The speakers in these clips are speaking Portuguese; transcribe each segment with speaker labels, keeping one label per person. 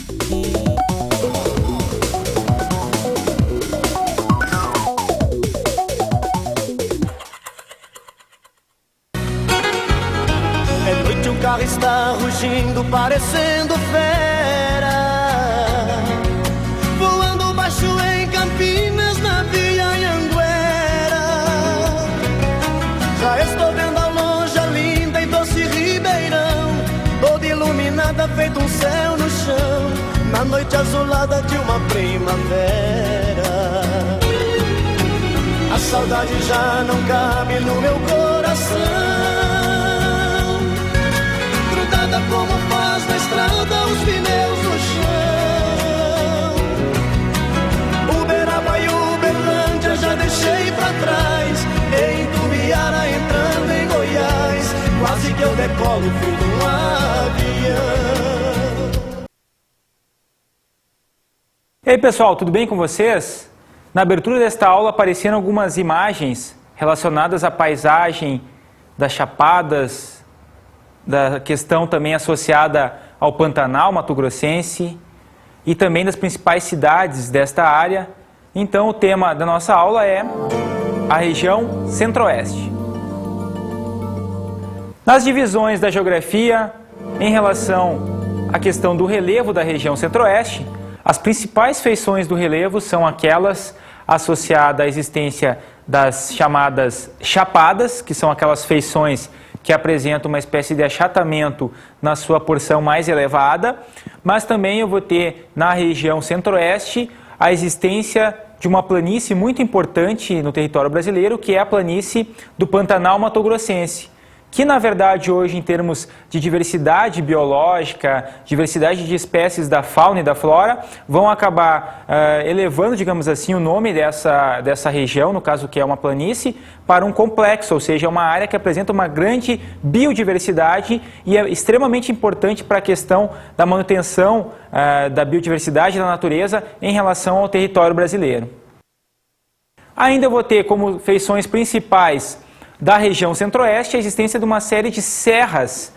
Speaker 1: É noite, o carro está rugindo, parecendo fera, voando baixo em Campinas, na Via Anhanguera. Já estou vendo ao longe a linda e doce Ribeirão, toda iluminada, feito um céu no chão, na noite azulada de uma primavera. A saudade já não cabe no meu coração, grudada como faz na estrada os pneus no chão. Uberaba e Uberlândia já deixei pra trás, em Tubiara entrando em Goiás, quase que eu decolo feito um avião.
Speaker 2: E aí pessoal, tudo bem com vocês? Na abertura desta aula apareceram algumas imagens relacionadas à paisagem das Chapadas, da questão também associada ao Pantanal mato-grossense e também das principais cidades desta área. Então o tema da nossa aula é a região Centro-Oeste. Nas divisões da geografia, em relação à questão do relevo da região Centro-Oeste, as principais feições do relevo são aquelas associadas à existência das chamadas chapadas, que são aquelas feições que apresentam uma espécie de achatamento na sua porção mais elevada, mas também eu vou ter na região Centro-Oeste a existência de uma planície muito importante no território brasileiro, que é a planície do Pantanal mato-grossense, que na verdade hoje em termos de diversidade biológica, diversidade de espécies da fauna e da flora, vão acabar elevando, digamos assim, o nome dessa região, no caso que é uma planície, para um complexo, ou seja, uma área que apresenta uma grande biodiversidade e é extremamente importante para a questão da manutenção da biodiversidade da natureza em relação ao território brasileiro. Ainda eu vou ter como feições principais da região Centro-Oeste a existência de uma série de serras.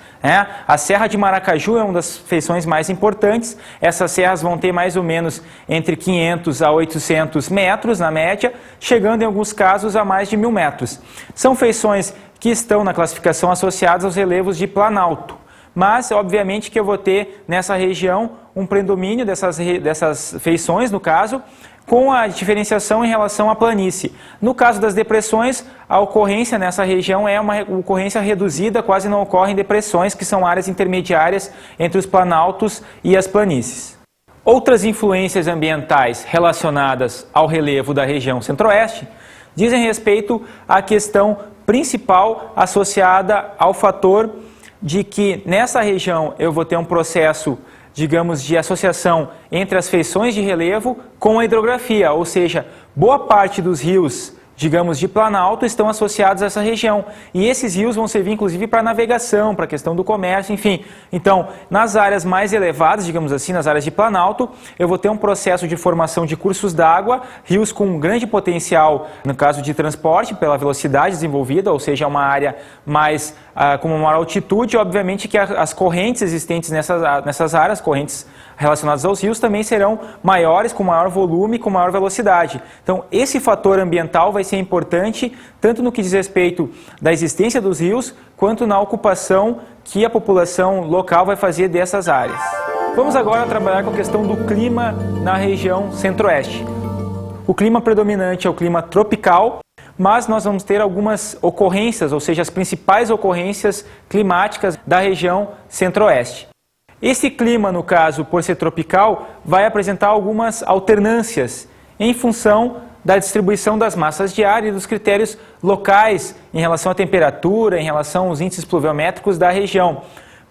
Speaker 2: A Serra de Maracaju é uma das feições mais importantes. Essas serras vão ter mais ou menos entre 500 a 800 metros na média, chegando em alguns casos a mais de 1000 metros. São feições que estão na classificação associadas aos relevos de planalto. Mas, obviamente, que eu vou ter nessa região um predomínio dessas feições, no caso, com a diferenciação em relação à planície. No caso das depressões, a ocorrência nessa região é uma ocorrência reduzida, quase não ocorrem depressões, que são áreas intermediárias entre os planaltos e as planícies. Outras influências ambientais relacionadas ao relevo da região Centro-Oeste dizem respeito à questão principal associada ao fator de que nessa região eu vou ter um processo, digamos, de associação entre as feições de relevo com a hidrografia, ou seja, boa parte dos rios, digamos, de planalto estão associados a essa região. E esses rios vão servir, inclusive, para navegação, para a questão do comércio, enfim. Então, nas áreas mais elevadas, digamos assim, nas áreas de planalto, eu vou ter um processo de formação de cursos d'água, rios com um grande potencial, no caso de transporte, pela velocidade desenvolvida, ou seja, uma área mais com uma maior altitude. Obviamente que as correntes existentes nessas áreas, correntes relacionadas aos rios, também serão maiores, com maior volume, com maior velocidade. Então, esse fator ambiental vai ser importante, tanto no que diz respeito da existência dos rios, quanto na ocupação que a população local vai fazer dessas áreas. Vamos agora trabalhar com a questão do clima na região Centro-Oeste. O clima predominante é o clima tropical, mas nós vamos ter algumas ocorrências, ou seja, as principais ocorrências climáticas da região Centro-Oeste. Esse clima, no caso, por ser tropical, vai apresentar algumas alternâncias em função da distribuição das massas de ar e dos critérios locais em relação à temperatura, em relação aos índices pluviométricos da região.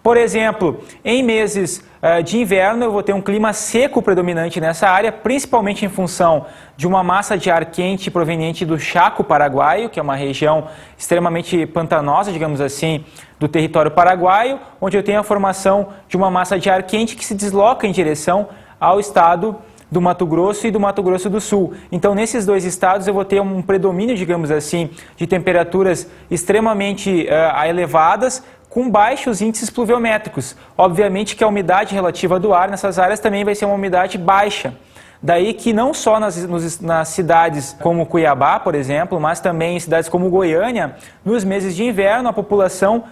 Speaker 2: Por exemplo, em meses de inverno eu vou ter um clima seco predominante nessa área, principalmente em função de uma massa de ar quente proveniente do Chaco paraguaio, que é uma região extremamente pantanosa, digamos assim, do território paraguaio, onde eu tenho a formação de uma massa de ar quente que se desloca em direção ao estado do Mato Grosso e do Mato Grosso do Sul. Então, nesses dois estados eu vou ter um predomínio, digamos assim, de temperaturas extremamente elevadas, com baixos índices pluviométricos. Obviamente que a umidade relativa do ar nessas áreas também vai ser uma umidade baixa. Daí que não só nas cidades como Cuiabá, por exemplo, mas também em cidades como Goiânia, nos meses de inverno a população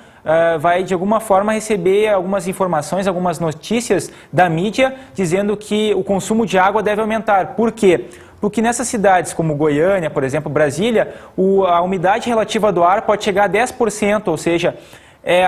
Speaker 2: vai de alguma forma receber algumas informações, algumas notícias da mídia dizendo que o consumo de água deve aumentar. Por quê? Porque nessas cidades como Goiânia, por exemplo, Brasília, a umidade relativa do ar pode chegar a 10%, ou seja,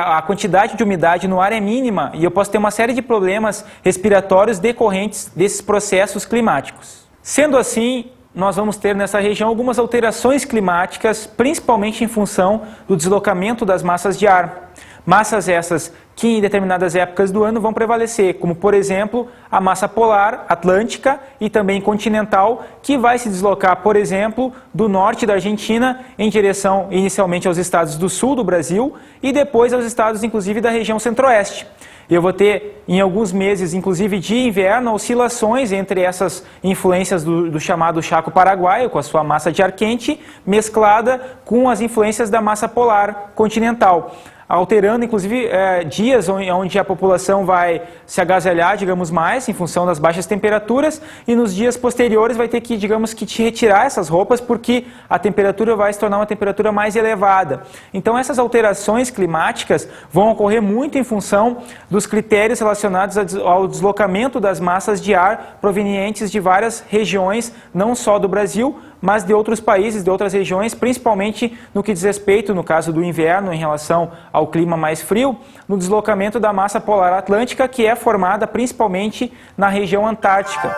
Speaker 2: a quantidade de umidade no ar é mínima e eu posso ter uma série de problemas respiratórios decorrentes desses processos climáticos. Sendo assim, nós vamos ter nessa região algumas alterações climáticas, principalmente em função do deslocamento das massas de ar. Massas essas que em determinadas épocas do ano vão prevalecer, como por exemplo a massa polar atlântica e também continental, que vai se deslocar, por exemplo, do norte da Argentina em direção inicialmente aos estados do sul do Brasil e depois aos estados inclusive da região centro-oeste. Eu vou ter, em alguns meses, inclusive de inverno, oscilações entre essas influências do chamado Chaco Paraguaio, com a sua massa de ar quente, mesclada com as influências da massa polar continental, alterando, inclusive, dias onde a população vai se agasalhar, digamos, mais, em função das baixas temperaturas, e nos dias posteriores vai ter que, digamos, que te retirar essas roupas, porque a temperatura vai se tornar uma temperatura mais elevada. Então, essas alterações climáticas vão ocorrer muito em função dos critérios relacionados ao deslocamento das massas de ar provenientes de várias regiões, não só do Brasil, mas de outros países, de outras regiões, principalmente no que diz respeito, no caso do inverno, em relação ao clima mais frio, no deslocamento da massa polar atlântica, que é formada principalmente na região antártica.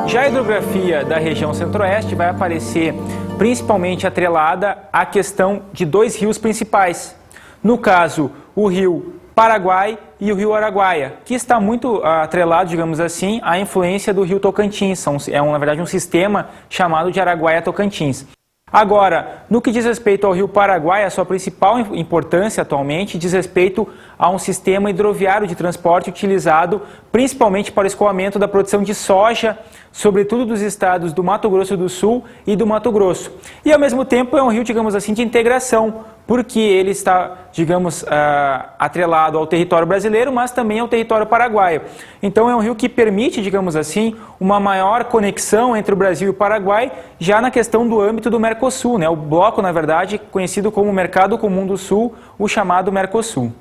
Speaker 2: Já a hidrografia da região centro-oeste vai aparecer principalmente atrelada à questão de dois rios principais. No caso, o rio Paraguai e o rio Araguaia, que está muito atrelado, digamos assim, à influência do rio Tocantins. Na verdade, um sistema chamado de Araguaia-Tocantins. Agora, no que diz respeito ao rio Paraguai, a sua principal importância atualmente diz respeito a um sistema hidroviário de transporte utilizado principalmente para o escoamento da produção de soja, sobretudo dos estados do Mato Grosso do Sul e do Mato Grosso. E, ao mesmo tempo, é um rio, digamos assim, de integração, porque ele está, digamos, atrelado ao território brasileiro, mas também ao território paraguaio. Então é um rio que permite, digamos assim, uma maior conexão entre o Brasil e o Paraguai, já na questão do âmbito do Mercosul, né? O bloco, na verdade, conhecido como Mercado Comum do Sul, o chamado Mercosul.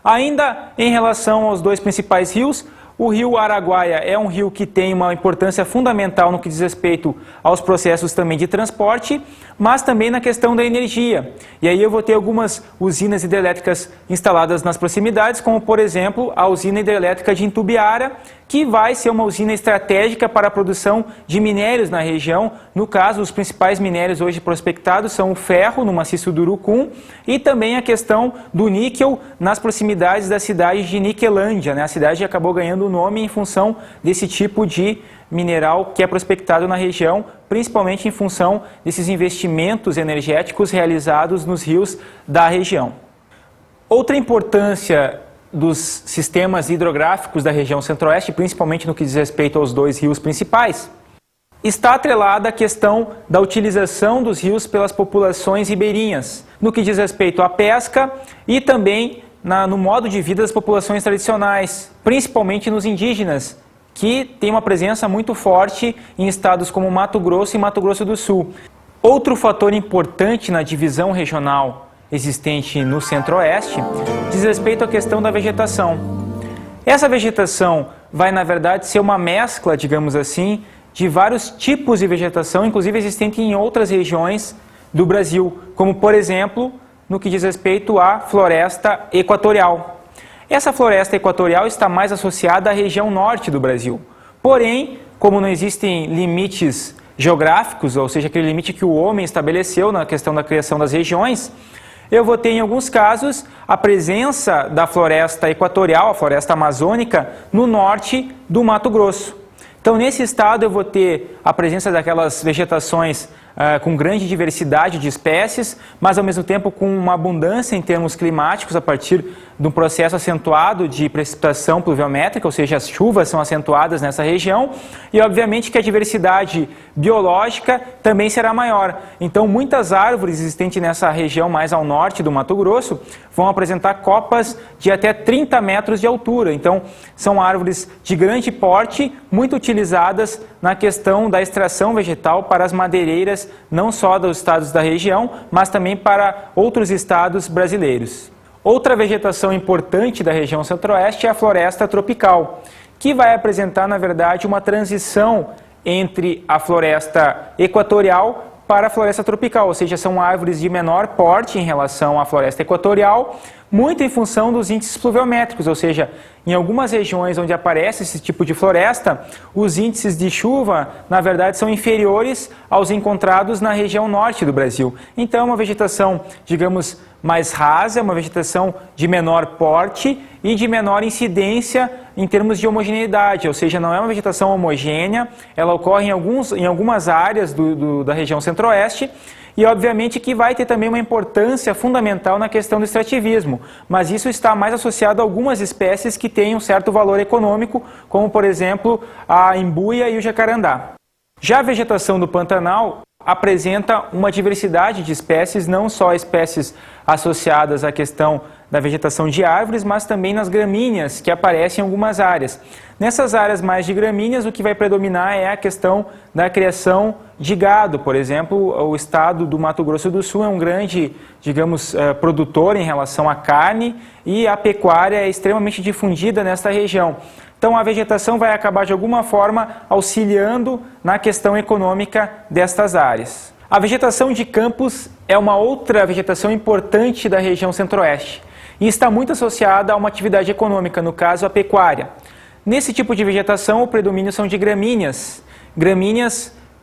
Speaker 2: Ainda em relação aos dois principais rios, o rio Araguaia é um rio que tem uma importância fundamental no que diz respeito aos processos também de transporte, mas também na questão da energia. E aí eu vou ter algumas usinas hidrelétricas instaladas nas proximidades, como por exemplo a usina hidrelétrica de Intubiara, que vai ser uma usina estratégica para a produção de minérios na região. No caso, os principais minérios hoje prospectados são o ferro no maciço do Urucum e também a questão do níquel nas proximidades da cidade de Niquelândia, né? A cidade acabou ganhando o nome em função desse tipo de mineral que é prospectado na região, principalmente em função desses investimentos energéticos realizados nos rios da região. Outra importância dos sistemas hidrográficos da região centro-oeste, principalmente no que diz respeito aos dois rios principais, está atrelada à questão da utilização dos rios pelas populações ribeirinhas, no que diz respeito à pesca e também no modo de vida das populações tradicionais, principalmente nos indígenas, que tem uma presença muito forte em estados como Mato Grosso e Mato Grosso do Sul. Outro fator importante na divisão regional existente no centro-oeste diz respeito à questão da vegetação. Essa vegetação vai, na verdade, ser uma mescla, digamos assim, de vários tipos de vegetação, inclusive existente em outras regiões do Brasil, como, por exemplo, no que diz respeito à floresta equatorial. Essa floresta equatorial está mais associada à região norte do Brasil. Porém, como não existem limites geográficos, ou seja, aquele limite que o homem estabeleceu na questão da criação das regiões, eu vou ter, em alguns casos, a presença da floresta equatorial, a floresta amazônica, no norte do Mato Grosso. Então, nesse estado, eu vou ter a presença daquelas vegetações com grande diversidade de espécies, mas, ao mesmo tempo, com uma abundância em termos climáticos a partir de um processo acentuado de precipitação pluviométrica, ou seja, as chuvas são acentuadas nessa região, e, obviamente, que a diversidade biológica também será maior. Então, muitas árvores existentes nessa região mais ao norte do Mato Grosso vão apresentar copas de até 30 metros de altura. Então, são árvores de grande porte, muito utilizadas na questão da extração vegetal para as madeireiras, não só dos estados da região, mas também para outros estados brasileiros. Outra vegetação importante da região centro-oeste é a floresta tropical, que vai apresentar, na verdade, uma transição entre a floresta equatorial para a floresta tropical, ou seja, são árvores de menor porte em relação à floresta equatorial, muito em função dos índices pluviométricos, ou seja, em algumas regiões onde aparece esse tipo de floresta, os índices de chuva, na verdade, são inferiores aos encontrados na região norte do Brasil. Então, é uma vegetação, digamos, mais rasa, uma vegetação de menor porte e de menor incidência em termos de homogeneidade, ou seja, não é uma vegetação homogênea, ela ocorre em algumas áreas da região centro-oeste e, obviamente, que vai ter também uma importância fundamental na questão do extrativismo, mas isso está mais associado a algumas espécies que têm um certo valor econômico, como, por exemplo, a embuia e o jacarandá. Já a vegetação do Pantanal apresenta uma diversidade de espécies, não só espécies associadas à questão da vegetação de árvores, mas também nas gramíneas que aparecem em algumas áreas. Nessas áreas mais de gramíneas, o que vai predominar é a questão da criação de gado. Por exemplo, o estado do Mato Grosso do Sul é um grande, digamos, produtor em relação à carne e a pecuária é extremamente difundida nesta região. Então, a vegetação vai acabar, de alguma forma, auxiliando na questão econômica destas áreas. A vegetação de campos é uma outra vegetação importante da região centro-oeste e está muito associada a uma atividade econômica, no caso, a pecuária. Nesse tipo de vegetação, o predomínio são de gramíneas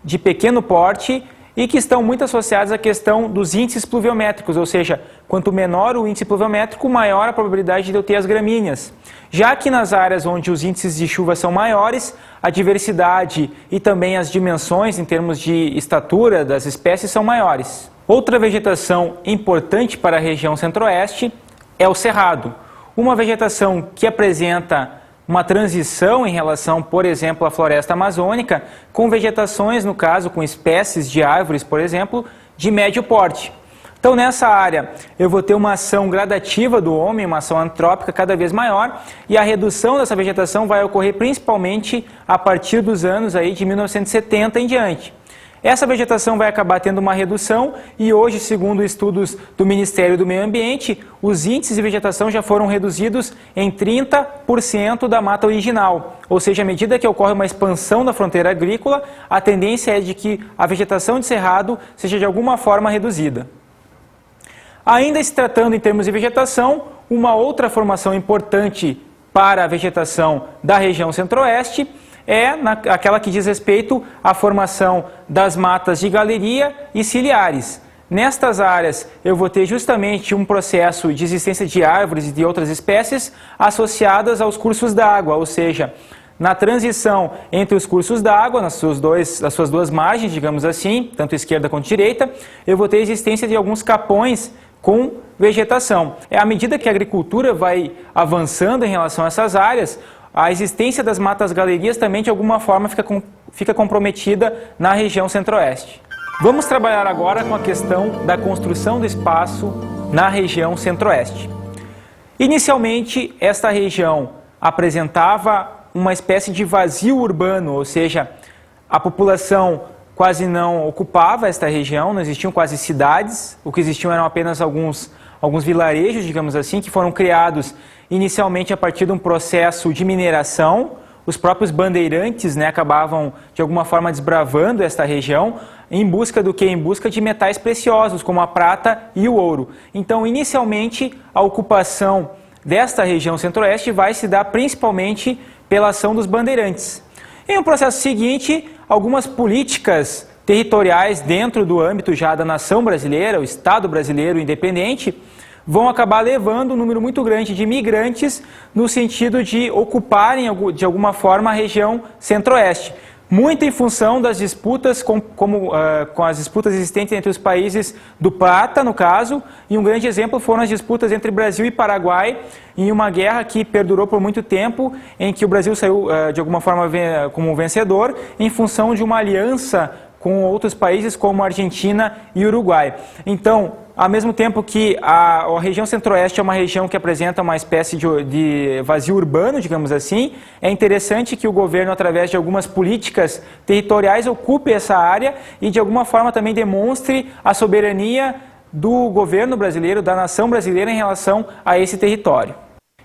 Speaker 2: de pequeno porte e que estão muito associadas à questão dos índices pluviométricos, ou seja, quanto menor o índice pluviométrico, maior a probabilidade de eu ter as gramíneas. Já que nas áreas onde os índices de chuva são maiores, a diversidade e também as dimensões em termos de estatura das espécies são maiores. Outra vegetação importante para a região centro-oeste é o cerrado, uma vegetação que apresenta uma transição em relação, por exemplo, à floresta amazônica, com vegetações, no caso, com espécies de árvores, por exemplo, de médio porte. Então, nessa área, eu vou ter uma ação gradativa do homem, uma ação antrópica cada vez maior, e a redução dessa vegetação vai ocorrer principalmente a partir dos anos aí de 1970 em diante. Essa vegetação vai acabar tendo uma redução e hoje, segundo estudos do Ministério do Meio Ambiente, os índices de vegetação já foram reduzidos em 30% da mata original. Ou seja, à medida que ocorre uma expansão da fronteira agrícola, a tendência é de que a vegetação de cerrado seja de alguma forma reduzida. Ainda se tratando em termos de vegetação, uma outra formação importante para a vegetação da região centro-oeste é aquela que diz respeito à formação das matas de galeria e ciliares. Nestas áreas, eu vou ter justamente um processo de existência de árvores e de outras espécies associadas aos cursos d'água, ou seja, na transição entre os cursos d'água, nas suas duas margens, digamos assim, tanto esquerda quanto direita, eu vou ter a existência de alguns capões com vegetação. À medida que a agricultura vai avançando em relação a essas áreas, a existência das matas-galerias também, de alguma forma, fica comprometida na região centro-oeste. Vamos trabalhar agora com a questão da construção do espaço na região centro-oeste. Inicialmente, esta região apresentava uma espécie de vazio urbano, ou seja, a população quase não ocupava esta região, não existiam quase cidades, o que existiam eram apenas alguns vilarejos, digamos assim, que foram criados inicialmente a partir de um processo de mineração. Os próprios bandeirantes acabavam, de alguma forma, desbravando esta região em busca do quê? Em busca de metais preciosos, como a prata e o ouro. Então, inicialmente, a ocupação desta região centro-oeste vai se dar principalmente pela ação dos bandeirantes. Em um processo seguinte, algumas políticas territoriais dentro do âmbito já da nação brasileira, o Estado brasileiro independente, vão acabar levando um número muito grande de imigrantes no sentido de ocuparem, de alguma forma, a região centro-oeste. Muito em função das disputas, com as disputas existentes entre os países do Prata, no caso, e um grande exemplo foram as disputas entre Brasil e Paraguai, em uma guerra que perdurou por muito tempo, em que o Brasil saiu, de alguma forma, como vencedor, em função de uma aliança com outros países como Argentina e Uruguai. Então, ao mesmo tempo que a região centro-oeste é uma região que apresenta uma espécie de vazio urbano, digamos assim, é interessante que o governo, através de algumas políticas territoriais, ocupe essa área e, de alguma forma, também demonstre a soberania do governo brasileiro, da nação brasileira em relação a esse território.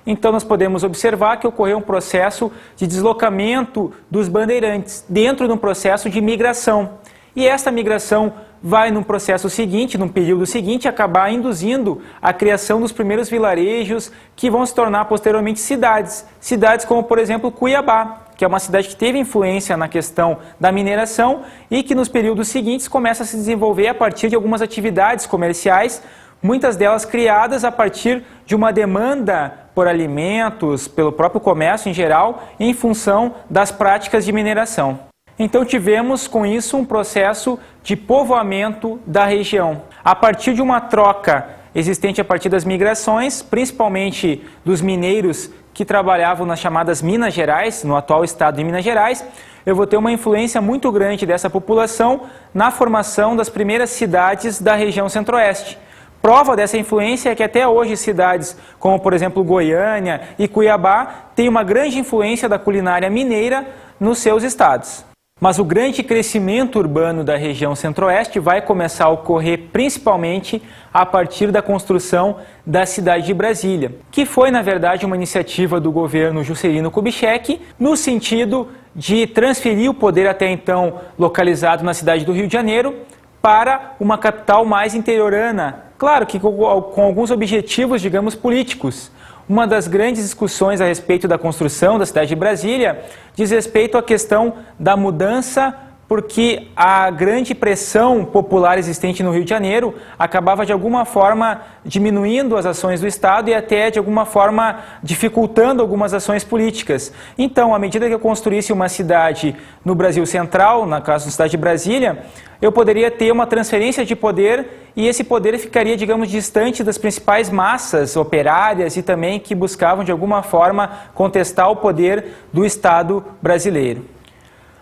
Speaker 2: Então, nós podemos observar que ocorreu um processo de deslocamento dos bandeirantes dentro de um processo de migração. E esta migração vai, num processo seguinte, num período seguinte, acabar induzindo a criação dos primeiros vilarejos que vão se tornar posteriormente cidades. Cidades como, por exemplo, Cuiabá, que é uma cidade que teve influência na questão da mineração e que nos períodos seguintes começa a se desenvolver a partir de algumas atividades comerciais, muitas delas criadas a partir de uma demanda por alimentos, pelo próprio comércio em geral, em função das práticas de mineração. Então tivemos com isso um processo de povoamento da região. A partir de uma troca existente a partir das migrações, principalmente dos mineiros que trabalhavam nas chamadas Minas Gerais, no atual estado de Minas Gerais, eu vou ter uma influência muito grande dessa população na formação das primeiras cidades da região centro-oeste. Prova dessa influência é que até hoje cidades como, por exemplo, Goiânia e Cuiabá têm uma grande influência da culinária mineira nos seus estados. Mas o grande crescimento urbano da região centro-oeste vai começar a ocorrer principalmente a partir da construção da cidade de Brasília, que foi, na verdade, uma iniciativa do governo Juscelino Kubitschek, no sentido de transferir o poder até então localizado na cidade do Rio de Janeiro para uma capital mais interiorana, claro que com alguns objetivos, digamos, políticos. Uma das grandes discussões a respeito da construção da cidade de Brasília diz respeito à questão da mudança, porque a grande pressão popular existente no Rio de Janeiro acabava de alguma forma diminuindo as ações do Estado e até de alguma forma dificultando algumas ações políticas. Então, à medida que eu construísse uma cidade no Brasil Central, na caso da cidade de Brasília, eu poderia ter uma transferência de poder e esse poder ficaria, digamos, distante das principais massas operárias e também que buscavam de alguma forma contestar o poder do Estado brasileiro.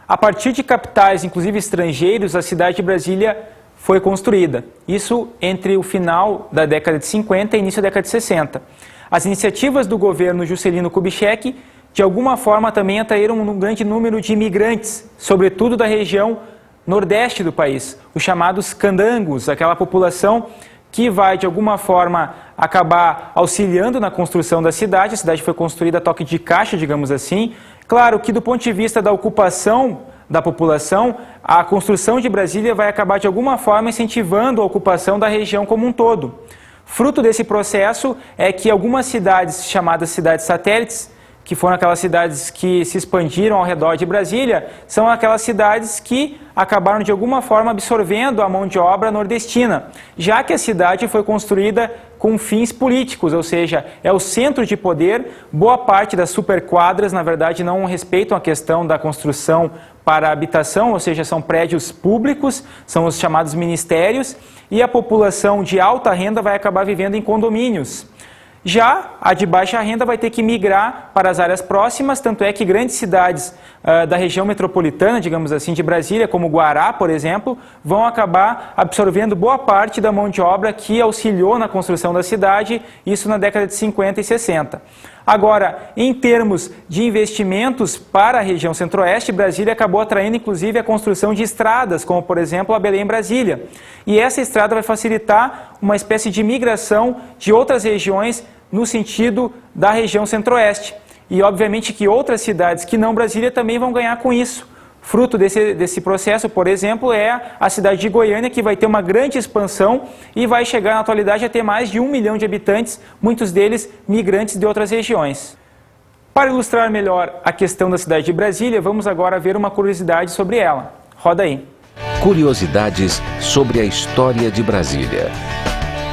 Speaker 2: A partir de capitais, inclusive estrangeiros, a cidade de Brasília foi construída. Isso entre o final da década de 50 e início da década de 60. As iniciativas do governo Juscelino Kubitschek, de alguma forma, também atraíram um grande número de imigrantes, sobretudo da região nordeste do país, os chamados candangos, aquela população que vai, de alguma forma, acabar auxiliando na construção da cidade. A cidade foi construída a toque de caixa, digamos assim. Claro que, do ponto de vista da ocupação da população, a construção de Brasília vai acabar, de alguma forma, incentivando a ocupação da região como um todo. Fruto desse processo é que algumas cidades, chamadas cidades satélites, que foram aquelas cidades que se expandiram ao redor de Brasília, são aquelas cidades que acabaram de alguma forma absorvendo a mão de obra nordestina, já que a cidade foi construída com fins políticos, ou seja, é o centro de poder. Boa parte das superquadras, na verdade, não respeitam a questão da construção para habitação, ou seja, são prédios públicos, são os chamados ministérios, e a população de alta renda vai acabar vivendo em condomínios. Já a de baixa renda vai ter que migrar para as áreas próximas, tanto é que grandes cidades da região metropolitana, digamos assim, de Brasília, como Guará, por exemplo, vão acabar absorvendo boa parte da mão de obra que auxiliou na construção da cidade, isso na década de 50 e 60. Agora, em termos de investimentos para a região centro-oeste, Brasília acabou atraindo inclusive a construção de estradas, como por exemplo a Belém-Brasília. E essa estrada vai facilitar uma espécie de migração de outras regiões no sentido da região centro-oeste. E obviamente que outras cidades que não Brasília também vão ganhar com isso. Fruto desse processo, por exemplo, é a cidade de Goiânia, que vai ter uma grande expansão e vai chegar na atualidade a ter mais de 1 milhão de habitantes, muitos deles migrantes de outras regiões. Para ilustrar melhor a questão da cidade de Brasília, vamos agora ver uma curiosidade sobre ela. Roda aí.
Speaker 3: Curiosidades sobre a história de Brasília.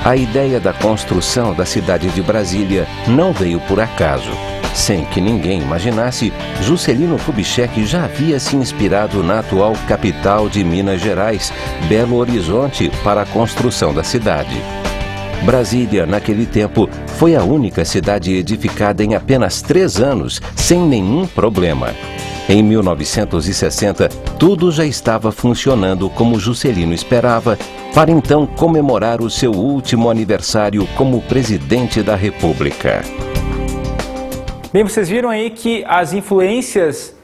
Speaker 3: A ideia da construção da cidade de Brasília não veio por acaso. Sem que ninguém imaginasse, Juscelino Kubitschek já havia se inspirado na atual capital de Minas Gerais, Belo Horizonte, para a construção da cidade. Brasília, naquele tempo, foi a única cidade edificada em apenas 3 anos, sem nenhum problema. Em 1960, tudo já estava funcionando como Juscelino esperava, para então comemorar o seu último aniversário como presidente da República.
Speaker 2: Bem, vocês viram aí que as influências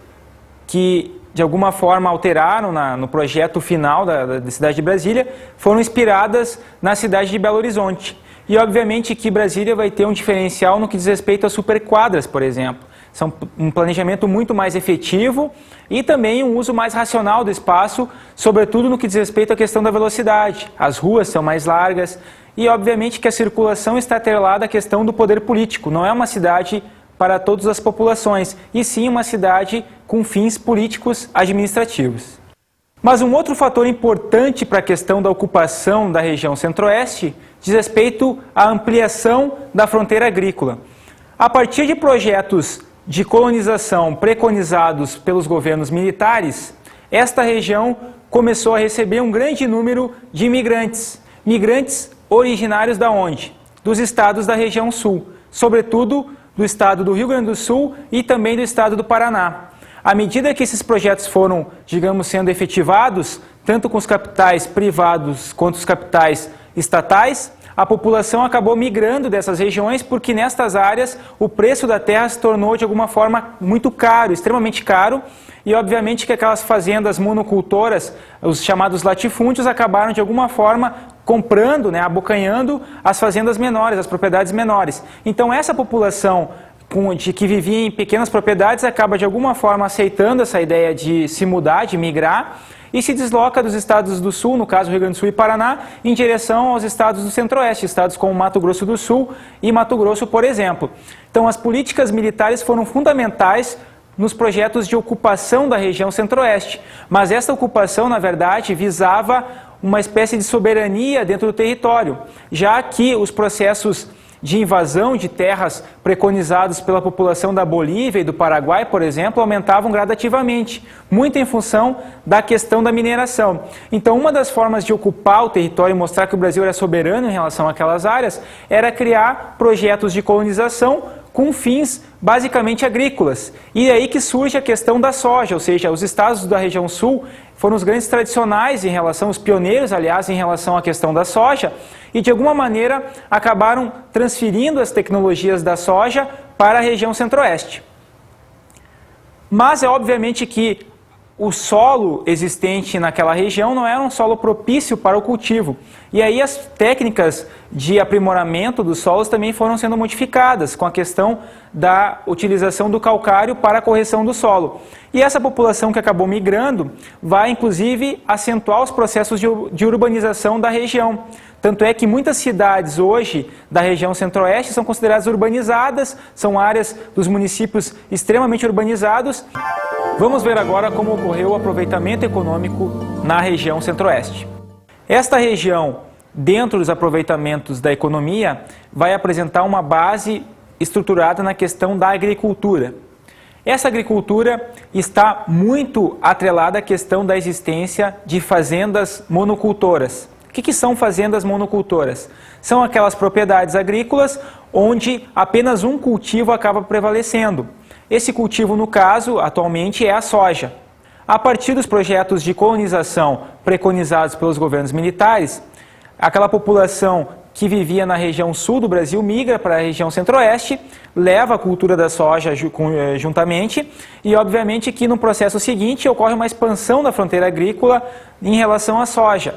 Speaker 2: que de alguma forma alteraram no projeto final da cidade de Brasília foram inspiradas na cidade de Belo Horizonte. E obviamente que Brasília vai ter um diferencial no que diz respeito a superquadras, por exemplo. São um planejamento muito mais efetivo e também um uso mais racional do espaço, sobretudo no que diz respeito à questão da velocidade. As ruas são mais largas e, obviamente, que a circulação está atrelada à questão do poder político. Não é uma cidade para todas as populações, e sim uma cidade com fins políticos administrativos. Mas um outro fator importante para a questão da ocupação da região centro-oeste diz respeito à ampliação da fronteira agrícola. A partir de projetos de colonização preconizados pelos governos militares, esta região começou a receber um grande número de imigrantes. Migrantes originários da onde? Dos estados da região sul, sobretudo do estado do Rio Grande do Sul e também do estado do Paraná. À medida que esses projetos foram, digamos, sendo efetivados, tanto com os capitais privados quanto os capitais estatais, a população acabou migrando dessas regiões porque nestas áreas o preço da terra se tornou de alguma forma muito caro, extremamente caro, e obviamente que aquelas fazendas monocultoras, os chamados latifúndios, acabaram de alguma forma comprando, abocanhando as fazendas menores, as propriedades menores. Então essa população que vivia em pequenas propriedades acaba de alguma forma aceitando essa ideia de se mudar, de migrar, e se desloca dos estados do sul, no caso Rio Grande do Sul e Paraná, em direção aos estados do centro-oeste, estados como Mato Grosso do Sul e Mato Grosso, por exemplo. Então as políticas militares foram fundamentais nos projetos de ocupação da região centro-oeste, mas essa ocupação, na verdade, visava uma espécie de soberania dentro do território, já que os processos de invasão de terras preconizados pela população da Bolívia e do Paraguai, por exemplo, aumentavam gradativamente, muito em função da questão da mineração. Então, uma das formas de ocupar o território e mostrar que o Brasil era soberano em relação àquelas áreas era criar projetos de colonização com fins basicamente agrícolas. E é aí que surge a questão da soja, ou seja, os estados da região sul foram os grandes tradicionais em relação, os pioneiros, aliás, em relação à questão da soja, e de alguma maneira acabaram transferindo as tecnologias da soja para a região centro-oeste. Mas é obviamente que o solo existente naquela região não era um solo propício para o cultivo. E aí as técnicas de aprimoramento dos solos também foram sendo modificadas com a questão da utilização do calcário para a correção do solo. E essa população que acabou migrando vai inclusive acentuar os processos de urbanização da região. Tanto é que muitas cidades hoje da região centro-oeste são consideradas urbanizadas, são áreas dos municípios extremamente urbanizados. Vamos ver agora como ocorreu o aproveitamento econômico na região centro-oeste. Esta região, dentro dos aproveitamentos da economia, vai apresentar uma base estruturada na questão da agricultura. Essa agricultura está muito atrelada à questão da existência de fazendas monocultoras. O que são fazendas monocultoras? São aquelas propriedades agrícolas onde apenas um cultivo acaba prevalecendo. Esse cultivo, no caso, atualmente é a soja. A partir dos projetos de colonização preconizados pelos governos militares, aquela população que vivia na região sul do Brasil migra para a região centro-oeste, leva a cultura da soja juntamente e, obviamente, que no processo seguinte ocorre uma expansão da fronteira agrícola em relação à soja.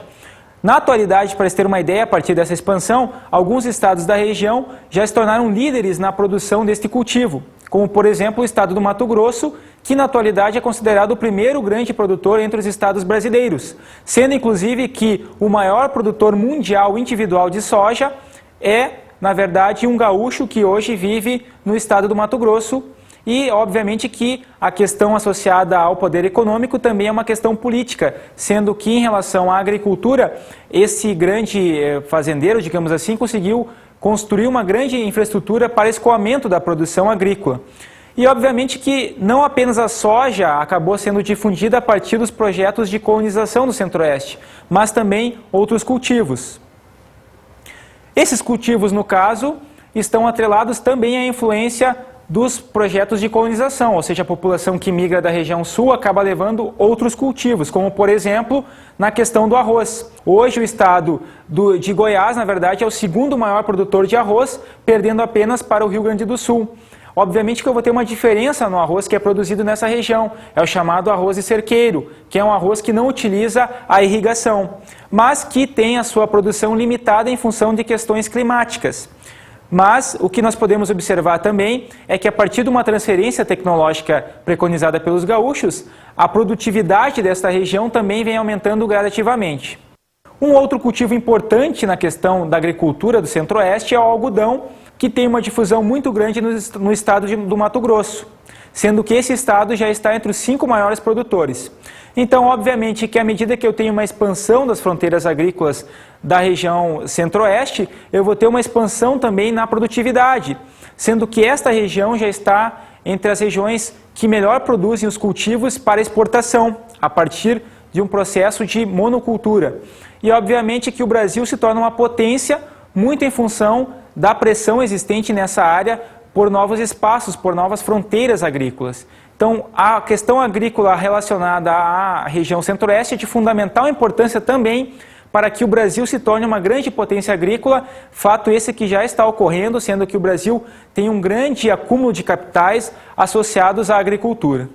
Speaker 2: Na atualidade, para se ter uma ideia, a partir dessa expansão, alguns estados da região já se tornaram líderes na produção deste cultivo, como, por exemplo, o estado do Mato Grosso, que na atualidade é considerado o primeiro grande produtor entre os estados brasileiros, sendo inclusive que o maior produtor mundial individual de soja é, na verdade, um gaúcho que hoje vive no estado do Mato Grosso. E, obviamente, que a questão associada ao poder econômico também é uma questão política, sendo que, em relação à agricultura, esse grande fazendeiro, digamos assim, conseguiu construir uma grande infraestrutura para escoamento da produção agrícola. E, obviamente, que não apenas a soja acabou sendo difundida a partir dos projetos de colonização do Centro-Oeste, mas também outros cultivos. Esses cultivos, no caso, estão atrelados também à influência dos projetos de colonização, ou seja, a população que migra da região sul acaba levando outros cultivos, como por exemplo na questão do arroz. Hoje o estado de Goiás, na verdade, é o segundo maior produtor de arroz, perdendo apenas para o Rio Grande do Sul. Obviamente que eu vou ter uma diferença no arroz que é produzido nessa região, é o chamado arroz de cerqueiro, que é um arroz que não utiliza a irrigação, mas que tem a sua produção limitada em função de questões climáticas. Mas o que nós podemos observar também é que a partir de uma transferência tecnológica preconizada pelos gaúchos, a produtividade desta região também vem aumentando gradativamente. Um outro cultivo importante na questão da agricultura do Centro-Oeste é o algodão, que tem uma difusão muito grande no estado do Mato Grosso, sendo que esse estado já está entre os 5 maiores produtores. Então, obviamente, que à medida que eu tenho uma expansão das fronteiras agrícolas da região Centro-Oeste, eu vou ter uma expansão também na produtividade, sendo que esta região já está entre as regiões que melhor produzem os cultivos para exportação, a partir de um processo de monocultura. E, obviamente, que o Brasil se torna uma potência muito em função da pressão existente nessa área por novos espaços, por novas fronteiras agrícolas. Então, a questão agrícola relacionada à região Centro-Oeste é de fundamental importância também para que o Brasil se torne uma grande potência agrícola, fato esse que já está ocorrendo, sendo que o Brasil tem um grande acúmulo de capitais associados à agricultura.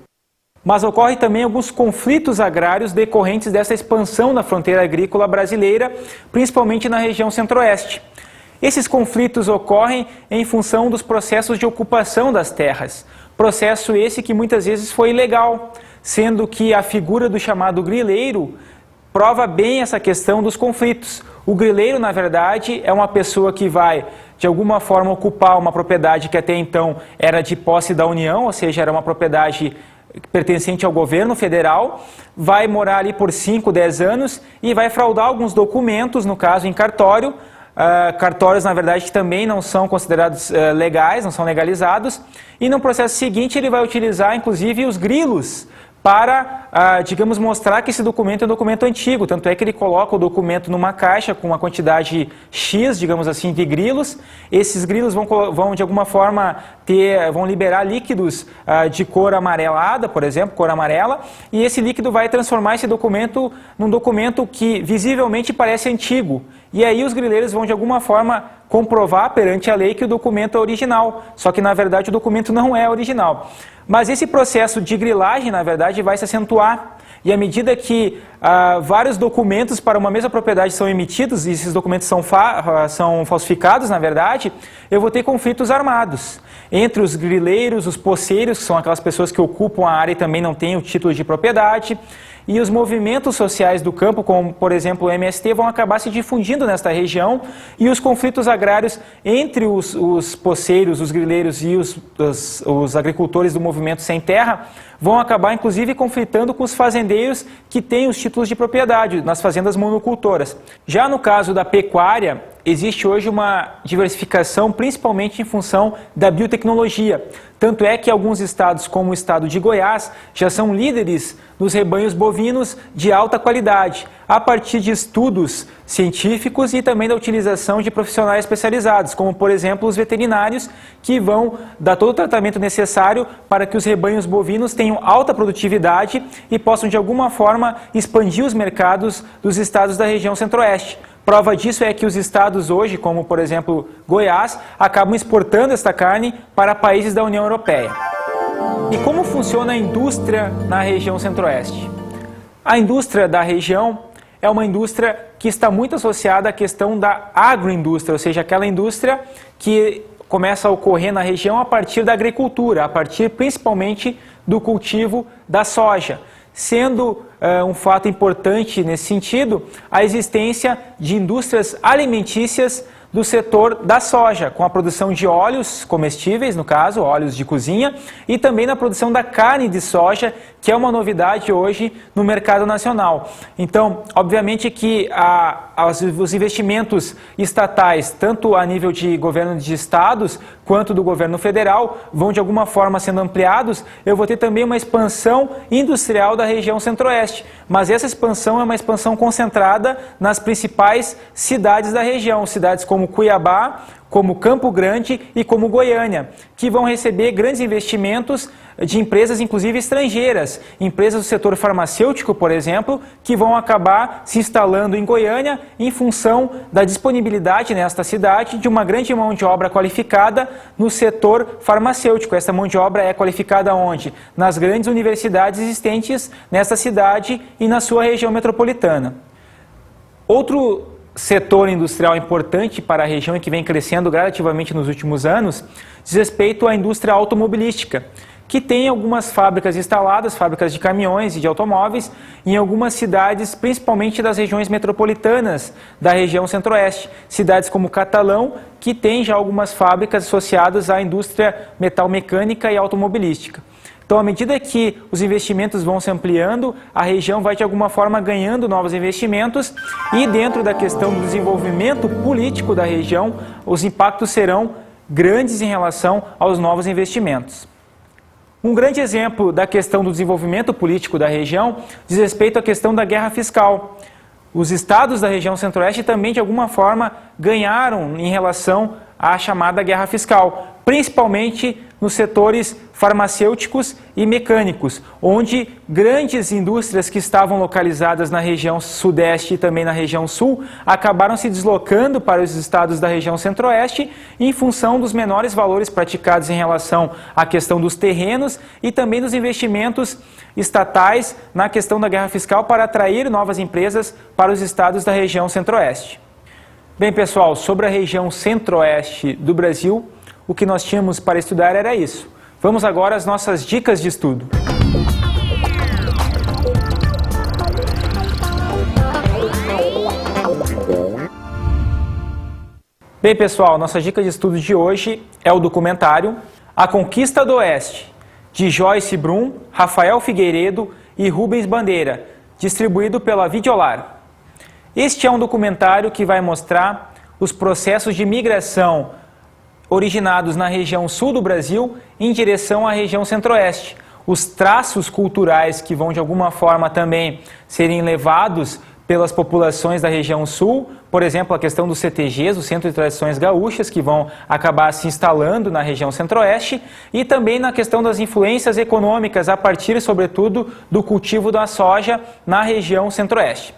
Speaker 2: Mas ocorre também alguns conflitos agrários decorrentes dessa expansão da fronteira agrícola brasileira, principalmente na região Centro-Oeste. Esses conflitos ocorrem em função dos processos de ocupação das terras, processo esse que muitas vezes foi ilegal, sendo que a figura do chamado grileiro prova bem essa questão dos conflitos. O grileiro, na verdade, é uma pessoa que vai, de alguma forma, ocupar uma propriedade que até então era de posse da União, ou seja, era uma propriedade pertencente ao governo federal, vai morar ali por 5, 10 anos e vai fraudar alguns documentos, no caso em cartório, cartórios, na verdade, que também não são considerados legais, não são legalizados, e no processo seguinte ele vai utilizar, inclusive, os grilos para, digamos, mostrar que esse documento é um documento antigo, tanto é que ele coloca o documento numa caixa com uma quantidade X, digamos assim, de grilos. Esses grilos vão de alguma forma, vão liberar líquidos de cor amarelada, por exemplo, cor amarela, e esse líquido vai transformar esse documento num documento que visivelmente parece antigo. E aí os grileiros vão de alguma forma comprovar perante a lei que o documento é original, só que na verdade o documento não é original. Mas esse processo de grilagem, na verdade, vai se acentuar. E à medida que vários documentos para uma mesma propriedade são emitidos, e esses documentos são falsificados, na verdade, eu vou ter conflitos armados entre os grileiros, os poceiros, que são aquelas pessoas que ocupam a área e também não têm o título de propriedade, e os movimentos sociais do campo, como por exemplo o MST, vão acabar se difundindo nesta região, e os conflitos agrários entre os poceiros, os grileiros e os agricultores do movimento sem terra vão acabar inclusive conflitando com os fazendeiros que têm os títulos de propriedade nas fazendas monocultoras. Já no caso da pecuária, existe hoje uma diversificação principalmente em função da biotecnologia. Tanto é que alguns estados, como o estado de Goiás, já são líderes nos rebanhos bovinos de alta qualidade, a partir de estudos científicos e também da utilização de profissionais especializados, como por exemplo os veterinários, que vão dar todo o tratamento necessário para que os rebanhos bovinos tenham alta produtividade e possam de alguma forma expandir os mercados dos estados da região Centro-Oeste. Prova disso é que os estados hoje, como por exemplo Goiás, acabam exportando esta carne para países da União Europeia. E como funciona a indústria na região Centro-Oeste? A indústria da região é uma indústria que está muito associada à questão da agroindústria, ou seja, aquela indústria que começa a ocorrer na região a partir da agricultura, a partir principalmente do cultivo da soja, sendo um fato importante nesse sentido a existência de indústrias alimentícias do setor da soja, com a produção de óleos comestíveis, no caso, óleos de cozinha, e também na produção da carne de soja, que é uma novidade hoje no mercado nacional. Então, obviamente que os investimentos estatais, tanto a nível de governo de estados, quanto do governo federal, vão de alguma forma sendo ampliados. Eu vou ter também uma expansão industrial da região Centro-Oeste, mas essa expansão é uma expansão concentrada nas principais cidades da região, cidades como Cuiabá, como Campo Grande e como Goiânia, que vão receber grandes investimentos de empresas, inclusive estrangeiras, empresas do setor farmacêutico, por exemplo, que vão acabar se instalando em Goiânia em função da disponibilidade nesta cidade de uma grande mão de obra qualificada no setor farmacêutico. Essa mão de obra é qualificada onde? Nas grandes universidades existentes nesta cidade e na sua região metropolitana. Outro setor industrial importante para a região e que vem crescendo gradativamente nos últimos anos diz respeito à indústria automobilística, que tem algumas fábricas instaladas, fábricas de caminhões e de automóveis, em algumas cidades, principalmente das regiões metropolitanas da região centro-oeste. Cidades como Catalão, que tem já algumas fábricas associadas à indústria metalmecânica e automobilística. Então, à medida que os investimentos vão se ampliando, a região vai de alguma forma ganhando novos investimentos e dentro da questão do desenvolvimento político da região, os impactos serão grandes em relação aos novos investimentos. Um grande exemplo da questão do desenvolvimento político da região diz respeito à questão da guerra fiscal. Os estados da região centro-oeste também, de alguma forma, ganharam em relação à chamada guerra fiscal, principalmente nos setores farmacêuticos e mecânicos, onde grandes indústrias que estavam localizadas na região sudeste e também na região sul acabaram se deslocando para os estados da região centro-oeste em função dos menores valores praticados em relação à questão dos terrenos e também dos investimentos estatais na questão da guerra fiscal para atrair novas empresas para os estados da região centro-oeste. Bem, pessoal, sobre a região centro-oeste do Brasil, o que nós tínhamos para estudar era isso. Vamos agora às nossas dicas de estudo. Bem, pessoal, nossa dica de estudo de hoje é o documentário A Conquista do Oeste, de Joyce Brum, Rafael Figueiredo e Rubens Bandeira, distribuído pela Videolar. Este é um documentário que vai mostrar os processos de migração originados na região sul do Brasil em direção à região centro-oeste. Os traços culturais que vão de alguma forma também serem levados pelas populações da região sul, por exemplo, a questão dos CTGs, o Centro de Tradições Gaúchas, que vão acabar se instalando na região centro-oeste, e também na questão das influências econômicas a partir, sobretudo, do cultivo da soja na região centro-oeste.